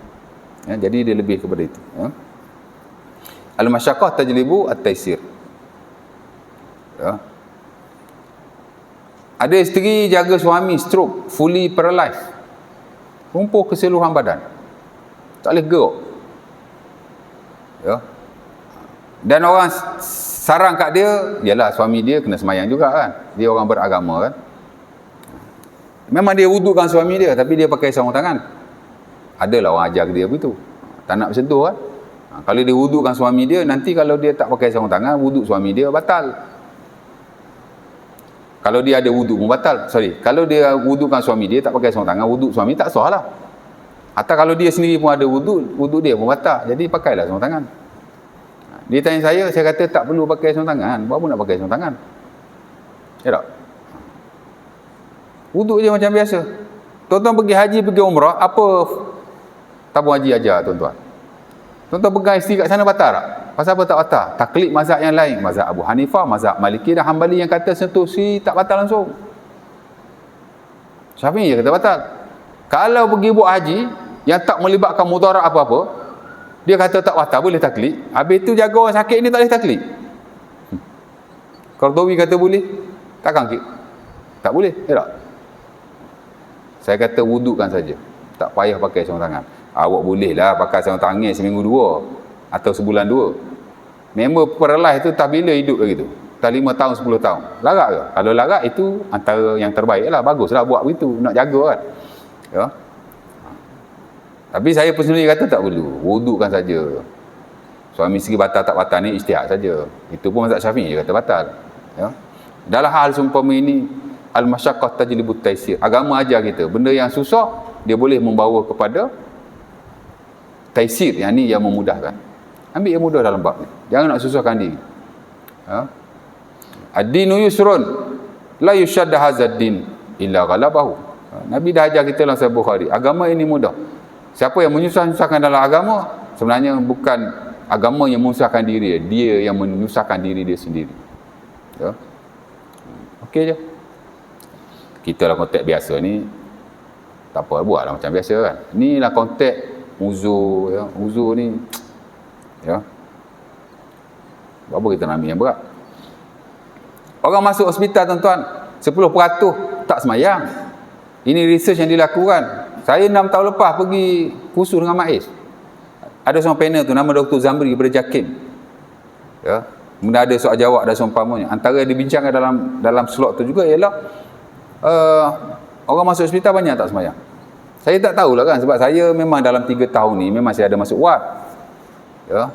Ya, jadi dia lebih kepada itu. Ya. Al-masyaqqah tajlibu at-taysir. Ya. Ada isteri jaga suami stroke, fully paralyzed, lumpuh keseluruhan badan, tak boleh gerak. Ya. Dan orang sarang kat dia, ialah suami dia kena semayang juga kan, dia orang beragama kan. Memang dia wudukkan suami dia, tapi dia pakai sarung tangan. Adalah orang ajar dia begitu, tak nak bersentuh kan. Kalau dia wudukkan suami dia, nanti kalau dia tak pakai sarung tangan, wuduk suami dia batal. Kalau dia ada wuduk pun batal. Kalau dia wudukkan suami dia, tak pakai sarung tangan, wuduk suami tak sah lah. Atau kalau dia sendiri pun ada wuduk dia pun batal. Jadi pakailah sarung tangan. Dia tanya saya kata tak perlu pakai sarung tangan. Buat apa nak pakai sarung tangan? Ya tak? Wuduk je macam biasa. Tuan-tuan pergi haji, pergi umrah, apa tabung haji ajar tuan-tuan? Tuan-tuan pegang isteri kat sana batal tak? Pasal apa tak batal? Taklid mazhab yang lain. Mazhab Abu Hanifah, mazhab Maliki dan Hanbali yang kata sentuh si tak batal langsung. Syafi'i je kata batal. Kalau pergi buat haji yang tak melibatkan mudarat apa-apa, dia kata tak batal, boleh taklid. Habis tu jaga orang sakit ni tak boleh taklid. Qardawi kata boleh. Takkan tak boleh, ya tak? Saya kata wudukkan saja. Tak payah pakai sarung tangan. Awak bolehlah pakai sarung tangan seminggu dua atau sebulan dua. Member paralyzed tu tak bila hidup lagi tu. Tak 5 tahun, 10 tahun. Larat ke? Kalau larat itu antara yang terbaik lah. Baguslah buat begitu. Nak jaga kan. Ya. Tapi saya personally kata tak perlu. Wudukkan saja. Suami isteri batal tak batal ni ijtihad saja. Itu pun mazhab Syafi'i kata batal. Ya. Dalam hal seumpama ini, al-masyaqqah tajlibut taysir. Agama ajar kita, benda yang susah dia boleh membawa kepada taysir, yang ni yang memudahkan. Ambil yang mudah dalam bab ni. Jangan nak susahkan diri. Ha? Ad-dinu yusrun la yushadda hadzal din illa ghalabahu. Nabi dah ajar kita dalam Sahih Bukhari. Agama ini mudah. Siapa yang menyusahkan dalam agama, sebenarnya bukan agama yang menyusahkan diri dia, yang menyusahkan diri dia sendiri. Ya. Okey je. Kita lah konteks biasa ni, tak apa, buatlah macam biasa kan. Inilah konteks uzur ya. Uzur ni ya. Apa kita nak ambil yang berat? Orang masuk hospital tuan-tuan, 10% tak semayang. Ini research yang dilakukan. Saya 6 tahun lepas pergi kursus dengan MAIS. Ada seorang panel tu nama Dr. Zamri daripada JAKIM. Ya. Kemudian ada soal jawab dan seumpamanya. Antara yang dibincangkan dalam slot tu juga ialah orang masuk hospital banyak tak semayang. Saya tak tahulah kan, sebab saya memang dalam 3 tahun ni memang saya ada masuk ward. Ya.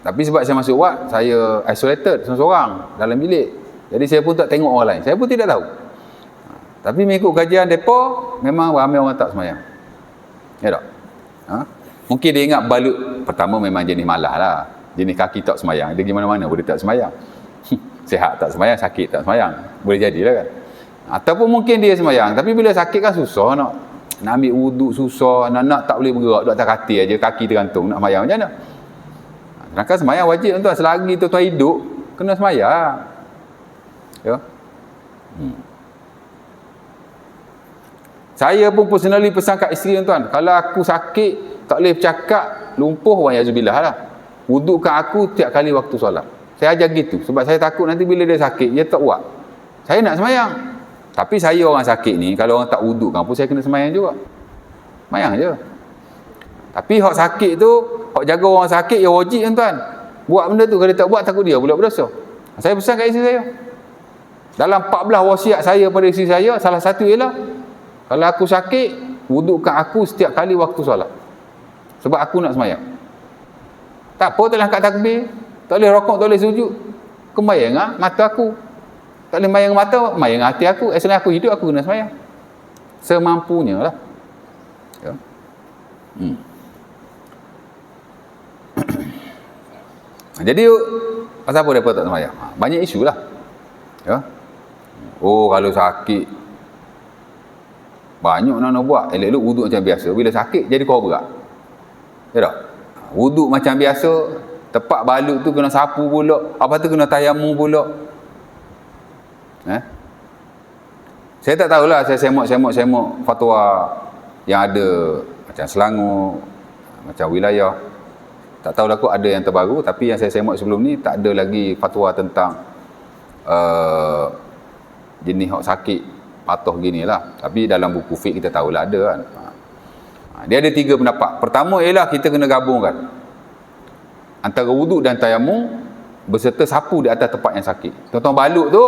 Tapi sebab saya masuk ward, saya isolated seorang-seorang dalam bilik. Jadi saya pun tak tengok orang lain. Saya pun tidak tahu. Tapi mengikut kajian depa, memang ramai orang tak semayang. Ya tak? Ha? Mungkin dia ingat balut pertama memang jenis malas lah. Jenis kaki tak semayang. Dia pergi mana-mana boleh tak semayang. Sihat tak semayang, sakit tak semayang. Boleh jadilah kan. Ataupun mungkin dia semayang. Tapi bila sakit kan susah nak ambil wuduk susah. Nak tak boleh bergerak. Duduk atas katil aja, kaki tergantung. Nak semayang macam mana? Sedangkan semayang wajib tuan. Selagi tuan hidup, kena semayang. Ya. Saya pun personally pesan kat isteri tuan, kalau aku sakit, tak boleh bercakap, lumpuh, wa'yazubillah lah. Wudukkan aku tiap kali waktu solat. Saya ajar gitu. Sebab saya takut nanti bila dia sakit, dia tak buat. Saya nak semayang. Tapi saya orang sakit ni, kalau orang tak wudukkan pun saya kena semayang juga. Semayang je. Tapi hak sakit tu, hak jaga orang sakit, ya wajib tuan. Buat benda tu, kalau dia tak buat, takut dia pula berdosa. Saya pesan kat isteri saya. Dalam 14 wasiat saya pada isteri saya, salah satu ialah, kalau aku sakit, wudukkan aku setiap kali waktu solat. Sebab aku nak semayang. Tak apa, tak boleh angkat takbir. Tak boleh rokok, tak boleh sujud. Kemayang mata aku. Tak boleh mayang mata, mayang hati aku. Selama aku hidup, aku kena semayang. Semampunya lah. Ya. Jadi, pasal apa mereka tak semayang? Banyak isu lah. Ya. Oh, kalau sakit, banyak nak buat. Elok-elok wuduk macam biasa. Bila sakit, jadi kau berat. Ya tak? Wuduk macam biasa, tepat balut tu kena sapu pula. Apa tu kena tayammum pula. Saya tak tahulah, saya semok fatwa yang ada macam Selangor, macam wilayah. Tak tahulah kot ada yang terbaru, tapi yang saya semok sebelum ni tak ada lagi fatwa tentang jenis hak sakit patuh gini lah. Tapi dalam buku fiqh kita tahulah ada kan. Dia ada 3 pendapat. Pertama ialah kita kena gabungkan antara wuduk dan tayammum berserta sapu di atas tempat yang sakit. Tuan-tuan balut tu,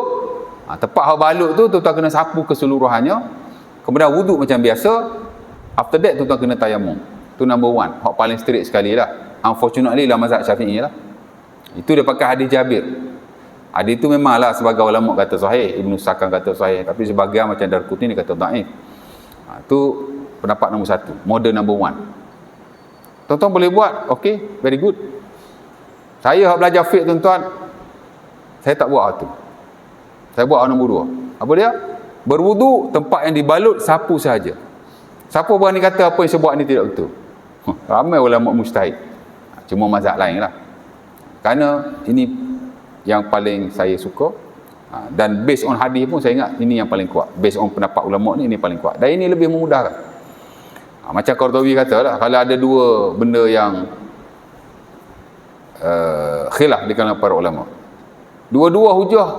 tempat hak balut tu tuan-tuan kena sapu keseluruhannya. Kemudian wuduk macam biasa. After that tuan-tuan kena tayammum. Itu number 1. Hak paling strict sekali lah. Unfortunately lah mazhab Syafi'i lah. Itu dia pakai hadis Jabir. Hadis itu memanglah sebagai ulama kata sahih, Ibnu Sakan kata sahih, tapi sebahagian macam Darqutni ni kata dhaif. Itu pendapat nombor 1, model number 1. Tuan-tuan boleh buat, okey, very good. Saya belajar fiqh tuan-tuan, saya tak buat tu. Saya buat nombor 2. Apa dia? Berwuduk tempat yang dibalut sapu sahaja. Siapa berani kata apa yang saya buat ni tidak betul? Ramai ulama mujtahid. Cuma mazhab lain lah. Kerana ini yang paling saya suka, dan based on hadis pun saya ingat ini yang paling kuat. Based on pendapat ulama ni, ini paling kuat. Dan ini lebih memudahkan. Macam Qardawi kata lah, kalau ada 2 benda yang khilaf di kalangan para ulama, dua-dua hujah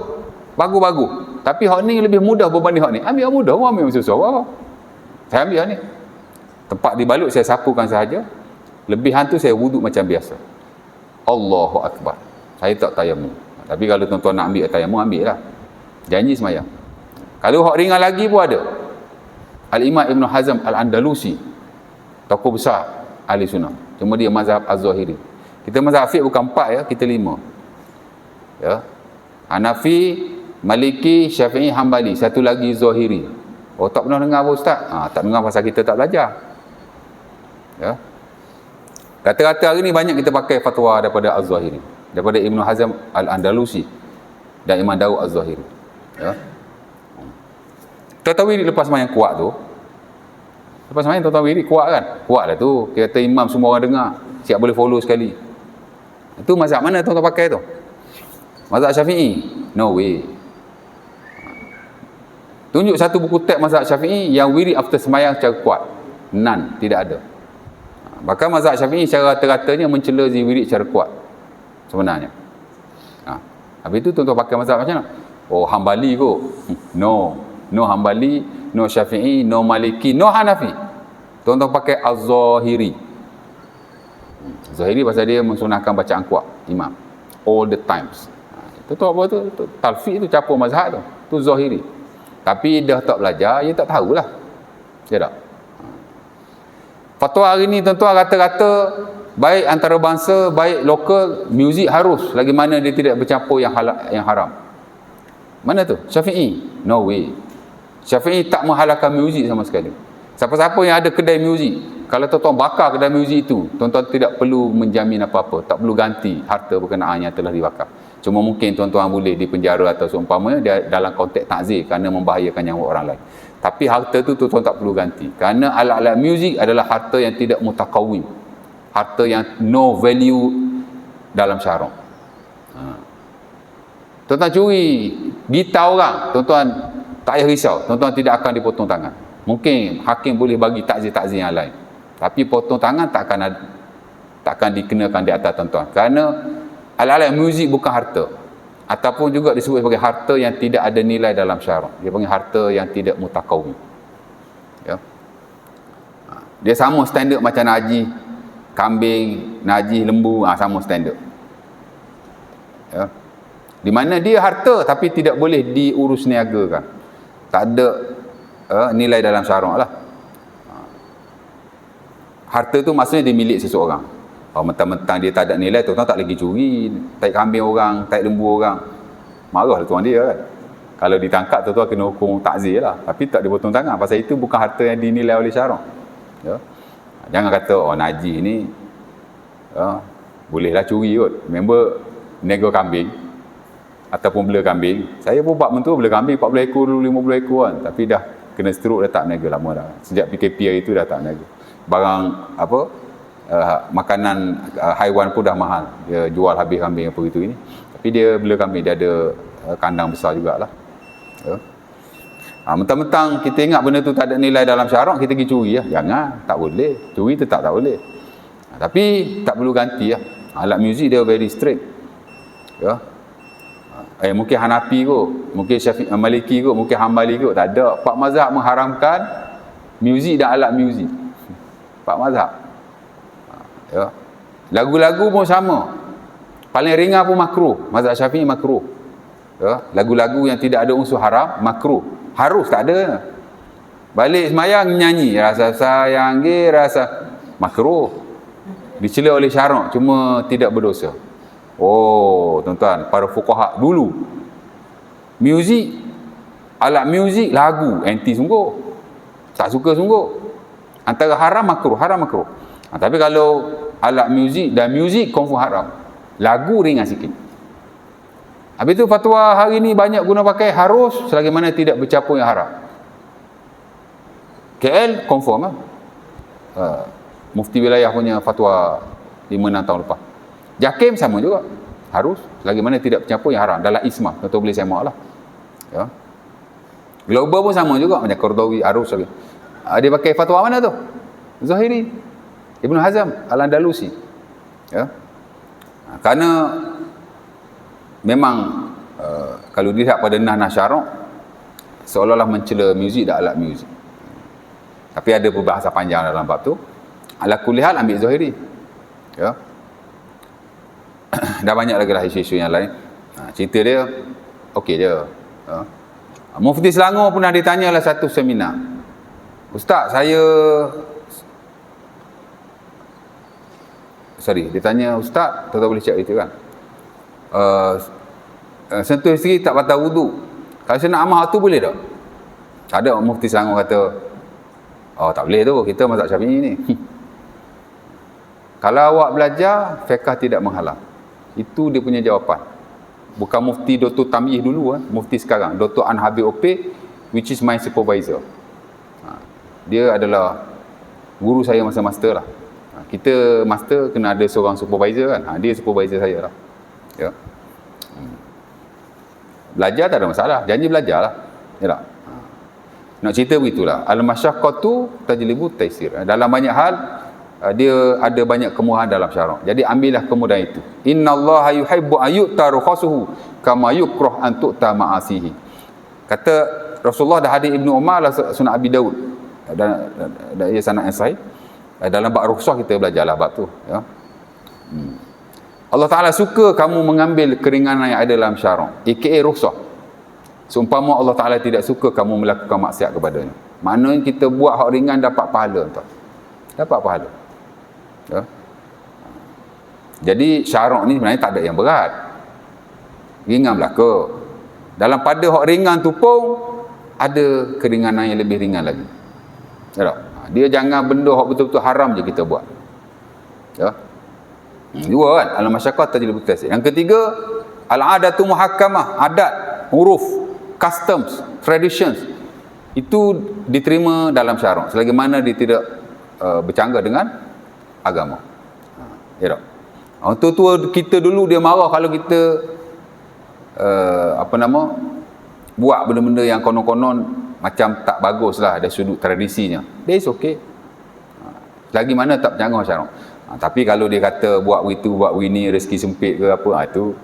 bagus-bagus, tapi hak ni lebih mudah berbanding hak ni, ambil hak mudah, ambil yang susah apa? Saya ambil hak ni. Tempat dibalut saya sapukan sahaja, lebihan tu saya wuduk macam biasa. Allahu Akbar. Saya tak tayammum. Tapi kalau tuan-tuan nak ambil tayammum, ambil lah. Janji semayang. Kalau hak ringan lagi pun ada. Al-Imam Ibn Hazm Al-Andalusi, tokoh besar ahli sunnah. Cuma dia mazhab Az-Zahiri. Kita mazhab fiqh bukan 4 ya, kita 5. Ya. Hanafi, Maliki, Syafi'i, Hambali. Satu lagi Zahiri. Oh, tak pernah dengar apa Ustaz? Tak dengar pasal kita tak belajar. Ya. Rata-rata hari ni banyak kita pakai fatwa daripada Az-Zahiri, daripada Ibn Hazm Al-Andalusi dan Imam Daud Az-Zahiri. Ya. Tuan-tuan wirid lepas semayang kuat tu, lepas semayang tuan-tuan wirid kuat kan? Kuat lah tu. Kata imam semua orang dengar, siap boleh follow sekali. Itu mazhab mana tuan-tuan pakai tu? Mazhab Syafi'i? No way. Tunjuk satu buku teks mazhab Syafi'i yang wirid after semayang secara kuat. None, tidak ada. Bahkan mazhab Syafi'i secara rata-ratanya mencela wirid secara kuat sebenarnya. Habis itu tuan-tuan pakai mazhab macam mana? Oh, Hambali kot. No Hambali, no Syafi'i, no Maliki, no Hanafi. Tuan-tuan pakai Az-Zahiri. Zahiri pasal dia mensunahkan bacaan kuat imam all the times. Itu apa tu? Talfiq tu capur mazhab tu. Tu Zahiri. Tapi dah tak belajar, dia tak tahulah. Ya tak? Fatwa hari ni tuan-tuan rata-rata baik antarabangsa, baik lokal, muzik harus. Lagi mana dia tidak bercampur yang haram. Mana tu? Syafi'i? No way. Syafi'i tak menghalalkan muzik sama sekali. Siapa-siapa yang ada kedai muzik, kalau tuan-tuan bakar kedai muzik itu, tuan-tuan tidak perlu menjamin apa-apa, tak perlu ganti harta berkenaan yang telah dibakar. Cuma mungkin tuan-tuan boleh dipenjara atau seumpamanya dia dalam konteks takzir kerana membahayakan nyawa orang lain. Tapi harta tu tuan-tuan tak perlu ganti. Kerana alat-alat muzik adalah harta yang tidak mutakawim. Harta yang no value dalam syarak. Tuan-tuan curi gitar orang, tuan-tuan tak payah risau, tuan-tuan tidak akan dipotong tangan. Mungkin hakim boleh bagi takzir-takzir yang lain, tapi potong tangan takkan dikenakan di atas tuan-tuan. Kerana alat-alat muzik bukan harta, ataupun juga disebut sebagai harta yang tidak ada nilai dalam syarak. Dia panggil harta yang tidak mutakawim. Ya. Dia sama standard macam najis kambing, najis lembu, sama standard. Ya. Di mana dia harta tapi tidak boleh diurus niagakan. Tak ada nilai dalam syarak lah. Harta tu maksudnya dia milik seseorang. Mentang-mentang dia tak ada nilai, tuan-tuan tak lagi curi taik kambing orang, taik lembu orang, marahlah tuan dia kan. Kalau ditangkap, tuan-tuan kena hukum takzir lah, tapi tak dipotong tangan. Pasal itu bukan harta yang dinilai oleh syarak. Ya. Jangan kata najis ni bolehlah curi kot. Member nego kambing ataupun bela kambing, saya pun buat mentua bela kambing 40 ekor dulu, 50 ekor kan, tapi dah kena stroke, dah tak niaga lama dah. Sejak PKP hari tu dah tak niaga. Barang makanan haiwan pun dah mahal. Dia jual habis kambing apa gitu ini. Tapi dia bela kambing, dia ada kandang besar jugalah. Ya. Mentang-mentang kita ingat benda tu tak ada nilai dalam syarak, kita pergi curi lah. Jangan, tak boleh. Curi tetap tak boleh. Tapi tak perlu ganti lah. Alat muzik dia very strict. Ya. Mungkin Hanafi kot, mungkin Syafi'i, Maliki kot, mungkin Hambali kot, tak ada. Empat mazhab mengharamkan muzik dan alat muzik. Empat mazhab. Ya. Lagu-lagu pun sama. Paling ringan pun makruh. Mazhab Syafi'i makruh. Ya. Lagu-lagu yang tidak ada unsur haram makruh. Harus tak ada. Balik semayang nyanyi rasa sayang rasa makruh. Dicela oleh syarak, cuma tidak berdosa. Oh, tuan-tuan, para fuqaha dulu muzik, alat muzik, lagu anti sungguh. Tak suka sungguh. Antara haram makruh. Tapi kalau alat muzik dan muzik confirm haram. Lagu ringan sikit. Habis tu fatwa hari ni banyak guna pakai harus selagi mana tidak bercampur yang haram. KL confirm lah. Mufti wilayah punya fatwa 5-6 tahun lepas. Jakim sama juga. Harus selagi mana tidak bercampur yang haram dalam ismah. Contoh boleh semak lah. Ya. Global pun sama juga macam Qardawi harus lagi. Dia pakai fatwa mana tu? Zahiri, Ibn Hazm Al-Andalusi. Ya. Kerana memang kalau dilihat pada nah syarak seolah-olah mencela muzik dan alat muzik. Tapi ada perbahasan panjang dalam bab tu. Ala kulli hal ambil Zahiri. Ya. Dah banyak lagi lah isu-isu yang lain. Cerita dia okey dia. Mufti Selangor pernah ditanya lah satu seminar. Ustaz, ditanya ustaz, tuan-tuan boleh cakap itu kan. Sentuh isteri tak batal wudu. Kalau saya nak amal tu boleh tak? Ada Mufti Selangor kata, oh tak boleh tu, kita mazhab Syafi'i ni. Kalau awak belajar, fiqh tidak menghalang. Itu dia punya jawapan. Bukan Mufti Dr. Tamyih dulu, Mufti sekarang, Dr. An Habib Opek, which is my supervisor. Dia adalah guru saya masa master lah. Kita master kena ada seorang supervisor kan. Dia supervisor saya lah. Ya. Belajar tak ada masalah. Janji belajar lah. Ya tak? Nak cerita begitulah. Al-masyaqqatu tajlibu taisir. Dalam banyak hal dia ada banyak kemudahan dalam syarak. Jadi ambillah kemudahan itu. Innallaha yuhibbu ayyu'ta rukhasuhu kama yukrah an tu'ta ma'asihi. Kata Rasulullah dah hadis Ibnu Umar Sunan Abi Daud. Dan ia sanad yang sahih. Dalam bab rukhsah kita belajarlah bab tu, ya. Allah Taala suka kamu mengambil keringanan yang ada dalam syarak, aka rukhsah. Seumpama Allah Taala tidak suka kamu melakukan maksiat kepadanya. Maknanya kita buat hak ringan dapat pahala, tuan. Dapat pahala. Ya. Jadi syarak ni sebenarnya tak ada yang berat. Ringan belaka. Dalam pada hak ringan tu pun ada keringanan yang lebih ringan lagi. Ya tak? Dia jangan benda hak betul-betul haram je kita buat. Ya. Dua kan, al-masyaqqah tajlibu taysir. Yang ketiga, al-adatu muhakkamah, adat, huruf, customs, traditions. Itu diterima dalam syarak selagi mana dia tidak bercanggah dengan agama. Ya tak? Orang tua kita dulu dia marah kalau kita buat benda-benda yang konon-konon macam tak bagus lah dari sudut tradisinya. That is okay. Selagi mana tak bercanggah syarak. Tapi kalau dia kata buat begitu, buat begini, rezeki sempit ke apa, itu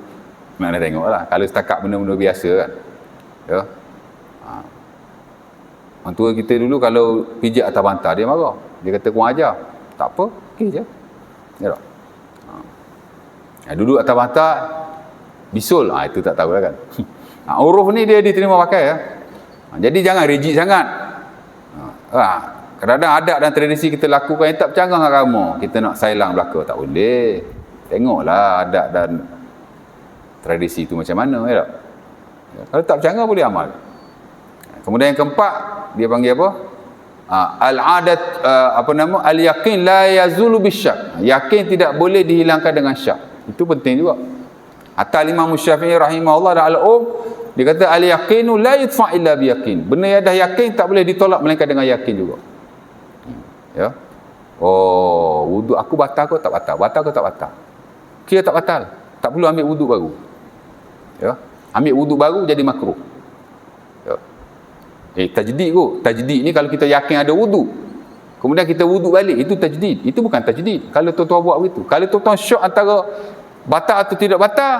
nak tengok lah. Kalau setakat benda-benda biasa kan. Ya. Orang tua kita dulu kalau pijak atas bantal dia marah. Dia kata kurang ajar. Tak apa, okey je. Ya tak? Duduk atas bantal bisul, itu tak tahu lah kan. Uruf ni dia diterima pakai ya. Jadi jangan rigid sangat. Kadang-kadang adat dan tradisi kita lakukan yang tak bercanggah dengan agama, kita nak sailang belaka, tak boleh. Tengoklah adat dan tradisi itu macam mana, ya tak? Kalau tak bercanggah boleh amal. Kemudian yang keempat, dia panggil apa? Al-adat, al-yaqin la yazulu bisyak. Yakin tidak boleh dihilangkan dengan syak. Itu penting juga. Hatta Imam Syafi'i rahimahullah dan al-um, dia kata al-yaqinu la yudfa illa biyaqin. Benda yang dah yakin tak boleh ditolak melainkan dengan yakin juga. Ya. Oh, wuduk aku batal ke tak batal? Batal ke tak batal? Kira tak batal. Tak perlu ambil wuduk baru. Ya. Ambil wuduk baru jadi makruh. Ya. Tajdid kot. Tajdid ni kalau kita yakin ada wuduk, kemudian kita wuduk balik, itu tajdid. Itu bukan tajdid. Kalau tuan-tuan buat begitu. Kalau tuan-tuan syok antara batal atau tidak batal,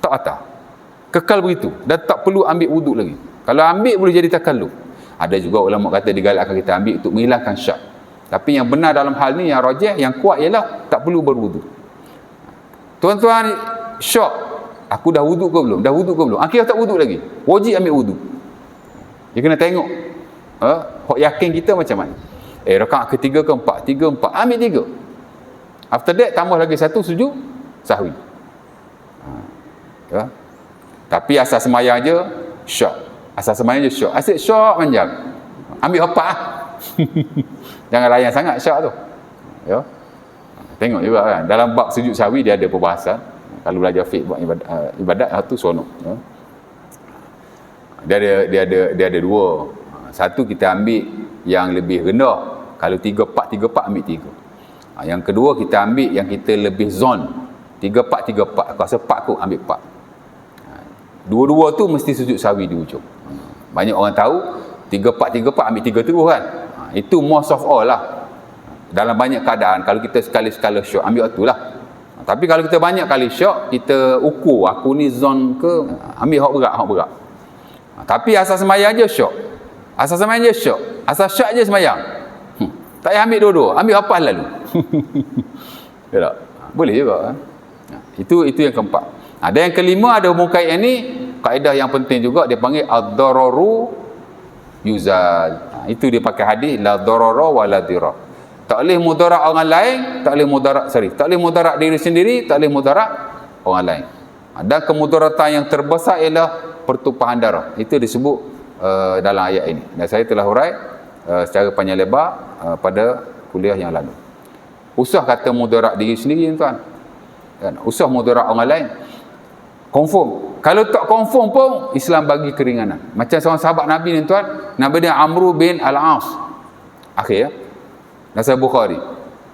tak batal. Kekal begitu. Dan tak perlu ambil wuduk lagi. Kalau ambil boleh jadi takalluf. Ada juga ulama kata digalakkan kita ambil untuk menghilangkan syak. Tapi yang benar dalam hal ni, yang rajih, yang kuat ialah tak perlu berwuduk. Tuan-tuan syok, aku dah wuduk ke belum? Dah wuduk ke belum? Akhirnya tak wuduk lagi. Wajib ambil wuduk. Dia kena tengok hak yakin kita macam mana. Rakaat ketiga ke empat, tiga empat, ambil tiga. After that tambah lagi satu sujud sahwi. Ya. Tapi asal semayang je syok. Asal semayang je syok. Asyik syok panjang. Ambil empat lah. Jangan layan sangat syok tu. Ya. Tengok juga kan. Dalam bab sujud sahwi dia ada perbahasan. Kalau belajar fiqh buat ibadat tu seronok. Ya. Dia ada dua. Satu kita ambil yang lebih rendah. Kalau 3-4 ambil 3. Yang kedua kita ambil yang kita lebih zon. 3-4. Aku rasa 4 kot, ambil 4. Dua-dua tu mesti sujud sahwi di ujung. Banyak orang tahu 3-4 ambil 3 terus kan. Itu most of all lah. Dalam banyak keadaan kalau kita sekali-sekala syok ambil waktu lah. Tapi kalau kita banyak kali syok, kita ukur aku ni zon ke, ambil hak berat. Tapi asal semayang je syok. Asal semayang je syok. Asal syok je semayang. Tak payah ambil dua-dua, ambil apa lalu. Ya tak? Boleh juga kan? Itu yang keempat. Dan yang kelima ada hubung kait yang ni, kaedah yang penting juga dia panggil ad-dararu yuzal. Itu dia pakai hadis la darara wa la dirar. Tak boleh mudarat orang lain, tak boleh mudarat diri sendiri, tak boleh mudarat orang lain. Dan kemudaratan yang terbesar ialah pertumpahan darah. Itu disebut dalam ayat ini. Dan saya telah hurai secara panjang lebar pada kuliah yang lalu. Usah kata mudarat diri sendiri tuan. Kan? Usah mudarat orang lain. Confirm. Kalau tak confirm pun Islam bagi keringanan. Macam seorang sahabat Nabi ni tuan, Nabi dia Amru bin Al-As. Akhir ya. Nasab Bukhari.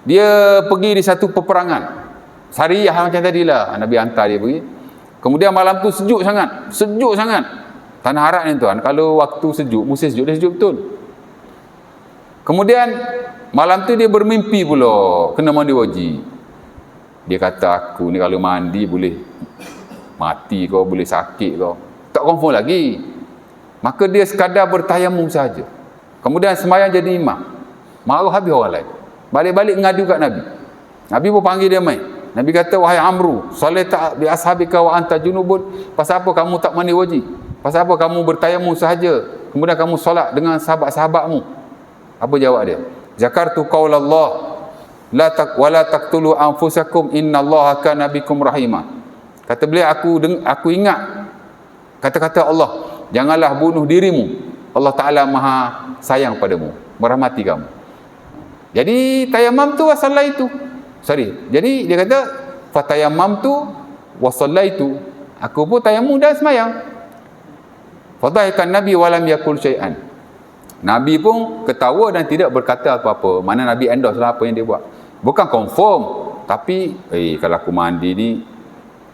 Dia pergi di satu peperangan. Sariyah macam tadilah. Nabi hantar dia pergi. Kemudian malam tu sejuk sangat. Tanah Arab ni tuan, kalau waktu sejuk, musim sejuk, dia sejuk betul. Kemudian malam tu dia bermimpi pula kena mandi wajib. Dia kata, aku ni kalau mandi boleh mati kau, boleh sakit kau. Tak confirm lagi. Maka dia sekadar bertayamum saja. Kemudian semayang jadi imam. Marah habis orang lain. Balik-balik ngadu kat Nabi. Nabi pun panggil dia main. Nabi kata, wahai Amru, salata bi ashabika wa anta junubun. Pasal apa kamu tak mandi wajib? Pasal apa kamu bertayamum sahaja? Kemudian kamu solat dengan sahabat-sahabatmu? Apa jawab dia? Zakartu qaulallah wala taqtulu anfusakum innallaha kana bikum rahimah. Kata beliau, aku ingat kata-kata Allah, janganlah bunuh dirimu. Allah Ta'ala maha sayang padamu, merahmati kamu. Jadi tayamam tu wasallaitu. Jadi dia kata fatayamam tu wasallaitu. Aku pun tayamum dan semayang. Fadhahikan Nabi walam yakul syai'an. Nabi pun ketawa dan tidak berkata apa-apa. Mana Nabi endorse lah apa yang dia buat. Bukan confirm, tapi kalau aku mandi ni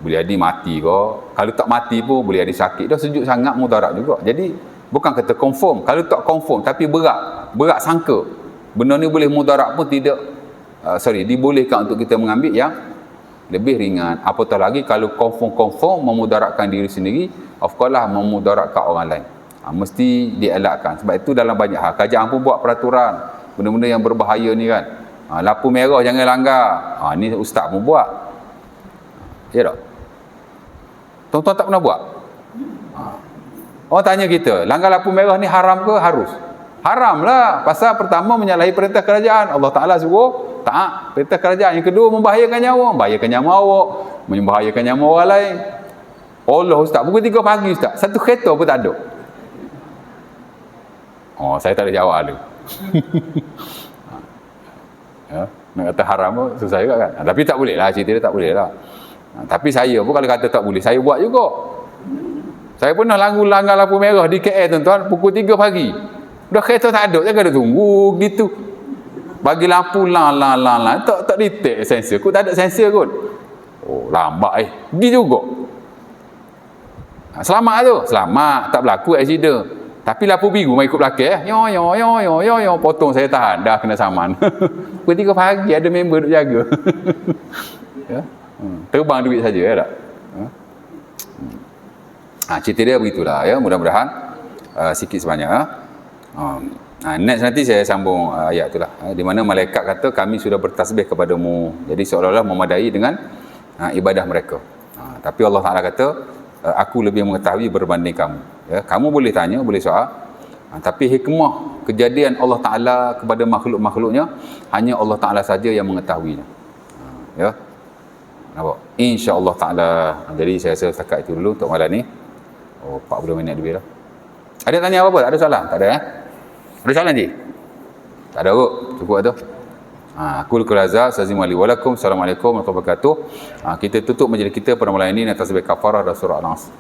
boleh jadi mati kau. Kalau tak mati pun boleh jadi sakit. Dah sejuk sangat mudarat juga. Jadi bukan kata confirm. Kalau tak confirm tapi berat sangka. Benda ni boleh mudarat pun tidak dibolehkan untuk kita mengambil yang lebih ringan. Apatah lagi kalau confirm memudaratkan diri sendiri, of course lah memudaratkan orang lain. Mesti dielakkan. Sebab itu dalam banyak hal kerajaan pun buat peraturan benda-benda yang berbahaya ni kan. Lampu merah jangan langgar. Ni ustaz pun buat. Ya tak? Tuan-tuan tak pernah buat? Orang tanya kita, langgar lampu merah ni haram ke harus? Haram lah. Pasal pertama menyalahi perintah kerajaan. Allah Ta'ala suruh taat perintah kerajaan. Yang kedua membahayakan nyawa. Membahayakan nyawa awak, membahayakan nyawa orang lain. Allah ustaz, pukul 3 pagi ustaz, satu kereta pun tak ada. Saya tak ada jawab tu. Nak kata haram pun susah juga kan. Tapi tak boleh lah, cerita dia tak boleh lah. Tapi saya pun kalau kata tak boleh, saya buat juga. Saya pernah langgar lampu merah di KL tuan-tuan, pukul 3 pagi. Dah kereta tak ada, jangan ada tunggu gitu. Bagi lampu lang tak detect sensor. Kau tak ada sensor kot. Lambat pergi juga. Selamat tu, selamat, tak berlaku aksiden. Tapi lampu biru mai ikut belakang yo potong saya tahan, dah kena saman. Pukul 3 pagi ada member duk jaga. Ya. Terbang duit saja ya tak? Cerita dia begitulah ya, mudah-mudahan sikit sebanyak next nanti saya sambung ayat itulah di mana malaikat kata kami sudah bertasbih kepadamu. Jadi seolah-olah memadai dengan ibadah mereka. Tapi Allah Taala kata aku lebih mengetahui berbanding kamu. Ya, kamu boleh tanya, boleh soal. Tapi hikmah kejadian Allah Taala kepada makhluk-makhluknya hanya Allah Taala saja yang mengetahuinya. Ya. Nampak? Insya-Allah Taala. Jadi saya rasa setakat itu dulu untuk malam ni. 40 minit lebih lah. Ada tanya apa-apa? Tak ada soalan? Tak ada Ada soalan je? Tak ada kot. Cukup tu. Aku Al-Quraza, Sazim Ali Walakum. Assalamualaikum warahmatullahi wabarakatuh. Kita tutup majlis kita pada malam ini atas sebab kafarah dan surah Al-Nas.